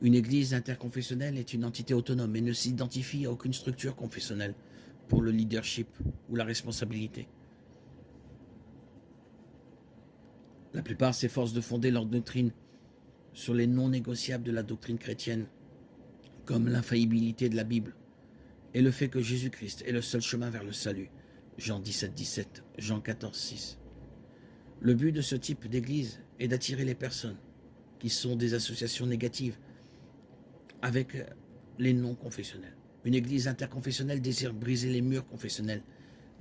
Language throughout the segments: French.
Une église interconfessionnelle est une entité autonome et ne s'identifie à aucune structure confessionnelle pour le leadership ou la responsabilité. La plupart s'efforcent de fonder leur doctrine sur les non négociables de la doctrine chrétienne, comme l'infaillibilité de la Bible et le fait que Jésus-Christ est le seul chemin vers le salut. Jean 17, 17, Jean 14, 6. Le but de ce type d'église est d'attirer les personnes qui sont des associations négatives avec les non-confessionnels. Une église interconfessionnelle désire briser les murs confessionnels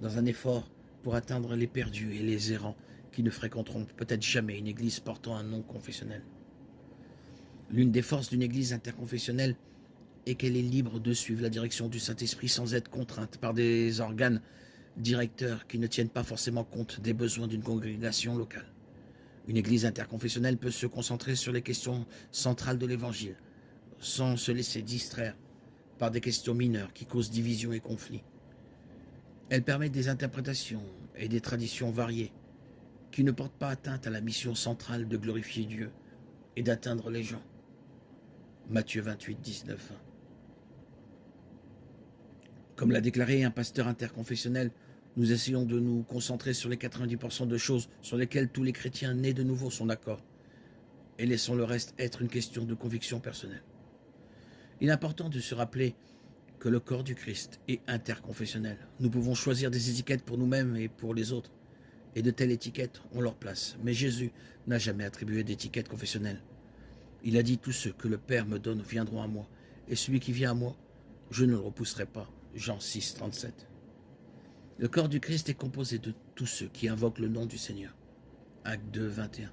dans un effort pour atteindre les perdus et les errants qui ne fréquenteront peut-être jamais une église portant un nom confessionnel. L'une des forces d'une église interconfessionnelle est qu'elle est libre de suivre la direction du Saint-Esprit sans être contrainte par des organes directeurs qui ne tiennent pas forcément compte des besoins d'une congrégation locale. Une église interconfessionnelle peut se concentrer sur les questions centrales de l'Évangile, sans se laisser distraire par des questions mineures qui causent division et conflit. Elle permet des interprétations et des traditions variées qui ne portent pas atteinte à la mission centrale de glorifier Dieu et d'atteindre les gens. Matthieu 28, 19. Comme l'a déclaré un pasteur interconfessionnel, nous essayons de nous concentrer sur les 90% de choses sur lesquelles tous les chrétiens nés de nouveau sont d'accord, et laissons le reste être une question de conviction personnelle. Il est important de se rappeler que le corps du Christ est interconfessionnel. Nous pouvons choisir des étiquettes pour nous-mêmes et pour les autres, et de telles étiquettes ont leur place. Mais Jésus n'a jamais attribué d'étiquette confessionnelle. Il a dit « Tous ceux que le Père me donne viendront à moi, et celui qui vient à moi, je ne le repousserai pas. » Jean 6, 37. Le corps du Christ est composé de tous ceux qui invoquent le nom du Seigneur. Acte 2, 21.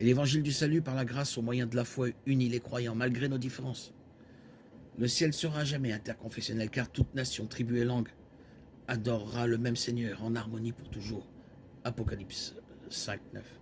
Et l'évangile du salut par la grâce au moyen de la foi unit les croyants malgré nos différences. Le ciel sera jamais interconfessionnel car toute nation, tribu et langue adorera le même Seigneur en harmonie pour toujours. Apocalypse 5, 9.